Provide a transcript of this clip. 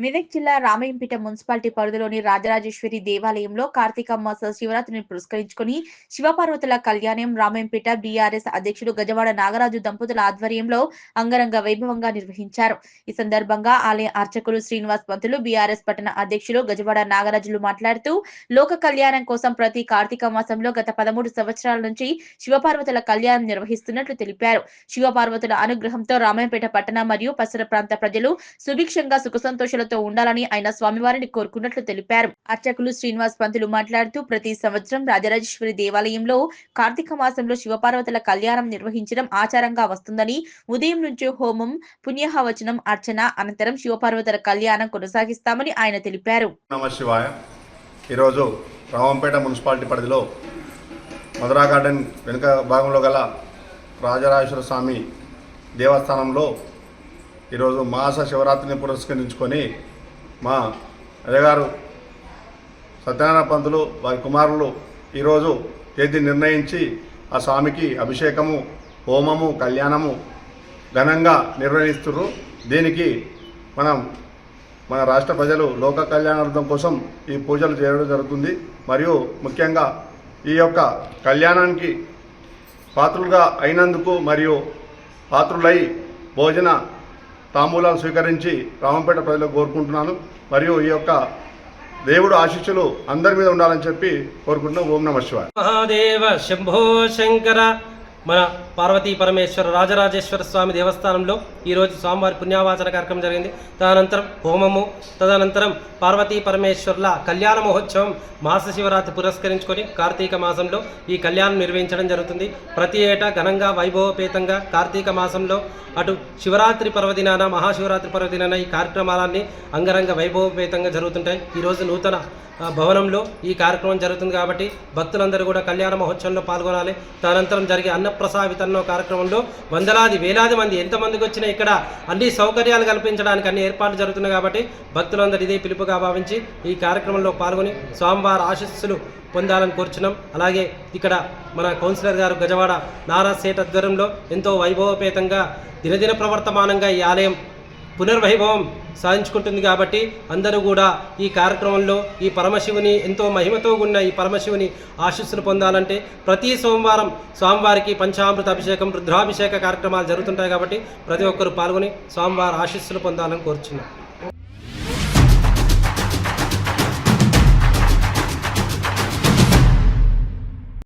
మెదక్ జిల్లా రామయ్యంపేట మున్సిపాలిటీ పరిధిలోని రాజరాజేశ్వరి దేవాలయంలో కార్తీక మాస శివరాత్రిని పురస్కరించుకుని శివపార్వతుల కళ్యాణం రామయ్యంపేట బీఆర్ఎస్ అధ్యక్షుడు గజవాడ నాగరాజు దంపతుల ఆధ్వర్యంలో అంగరంగ వైభవంగా నిర్వహించారు. ఈ సందర్భంగా ఆలయ అర్చకులు శ్రీనివాస్ పంతులు బీఆర్ఎస్ పట్టణ అధ్యక్షులు గజవాడ నాగరాజులు మాట్లాడుతూ లోక కళ్యాణం కోసం ప్రతి కార్తీక మాసంలో గత 13 సంవత్సరాల నుంచి శివపార్వతుల కళ్యాణం నిర్వహిస్తున్నట్లు తెలిపారు. శివపార్వతుల అనుగ్రహంతో రామయ్యంపేట పట్టణ మరియు పరిసర ప్రాంత ప్రజలు సుభిక్షంగా సుఖ సంతోషాలతో ఉండాలని ఆయన స్వామివారిని కోరుకున్నట్లు తెలిపారు. అర్చకులు శ్రీనివాస్ పంతులు మాట్లాడుతూ ప్రతి సంవత్సరం రాజరాజేశ్వరి దేవాలయంలో కార్తీక మాసంలో శివపార్వతుల కళ్యాణం నిర్వహించడం ఆచారంగా వస్తుందని, ఉదయం నుంచి హోమం, పుణ్యాహవచనం, అర్చన అనంతరం శివపార్వతుల కళ్యాణం కొనసాగిస్తామని ఆయన తెలిపారు. నమః శివాయ. ఈరోజు రామంపేట మున్సిపాలిటీ పరిధిలో మధురా గార్డెన్ వెనుక భాగంలో గల రాజరాజేశ్వర స్వామి దేవస్థానంలో ఈరోజు మాస శివరాత్రిని పురస్కరించుకొని మా అయ్యగారు సత్యనారాయణ పంతులు వారి కుమారులు ఈరోజు తేదీ నిర్ణయించి ఆ స్వామికి అభిషేకము, హోమము, కళ్యాణము ఘనంగా నిర్వహిస్తున్నారు. దీనికి మన రాష్ట్ర ప్రజలు లోక కళ్యాణార్థం కోసం ఈ పూజలు చేయడం జరుగుతుంది. మరియు ముఖ్యంగా ఈ యొక్క కళ్యాణానికి పాత్రులుగా అయినందుకు మరియు పాత్రులై భోజన తాంబూలాలు స్వీకరించి రామంపేట ప్రజలకు కోరుకుంటున్నాను. మరియు ఈ యొక్క దేవుడు ఆశీస్సులు అందరి మీద ఉండాలని చెప్పి కోరుకుంటున్నాం. ఓం నమః శివాయ. మహాదేవ శంభో శంకర. మన పార్వతీ పరమేశ్వర రాజరాజేశ్వర స్వామి దేవస్థానంలో ఈరోజు స్వామివారి పుణ్యావాచన కార్యక్రమం జరిగింది. తదనంతరం హోమము, తదనంతరం పార్వతీ పరమేశ్వరుల కళ్యాణ మహోత్సవం మాస శివరాత్రి పురస్కరించుకొని కార్తీక మాసంలో ఈ కళ్యాణం నిర్వహించడం జరుగుతుంది. ప్రతి ఏటా ఘనంగా వైభవపేతంగా కార్తీక మాసంలో అటు శివరాత్రి పర్వదినాన, మహాశివరాత్రి పర్వదినాన ఈ కార్యక్రమాలన్నీ అంగరంగ వైభవపేతంగా జరుగుతుంటాయి. ఈరోజు నూతన భవనంలో ఈ కార్యక్రమం జరుగుతుంది కాబట్టి భక్తులందరూ కూడా కళ్యాణ మహోత్సవంలో పాల్గొనాలి. తదనంతరం జరిగే అన్నప్రసాద వితరణ కార్యక్రమంలో వందలాది వేలాది మంది ఎంతమందికి వచ్చినా ఇక్కడ అన్ని సౌకర్యాలు కల్పించడానికి అన్ని ఏర్పాట్లు జరుగుతున్నాయి కాబట్టి భక్తులందరూ ఇదే పిలుపుగా భావించి ఈ కార్యక్రమంలో పాల్గొని స్వామివారి ఆశీస్సులు పొందాలని కోరుచున్నాం. అలాగే ఇక్కడ మన కౌన్సిలర్ గారు గజవాడ నారాజ్ సేట్ ఆధ్వర్యంలో ఎంతో వైభవపేతంగా దినదిన ప్రవర్తమానంగా ఈ ఆలయం పునర్వైభవం సాధించుకుంటుంది కాబట్టి అందరూ కూడా ఈ కార్యక్రమంలో ఈ పరమశివుని ఎంతో మహిమతో ఉన్న ఈ పరమశివుని ఆశీస్సులు పొందాలంటే ప్రతి సోమవారం స్వామివారికి పంచామృత అభిషేకం, రుద్రాభిషేక కార్యక్రమాలు జరుగుతుంటాయి కాబట్టి ప్రతి ఒక్కరూ పాల్గొని స్వామివారి ఆశీస్సులు పొందాలని కోరుచున్నాం.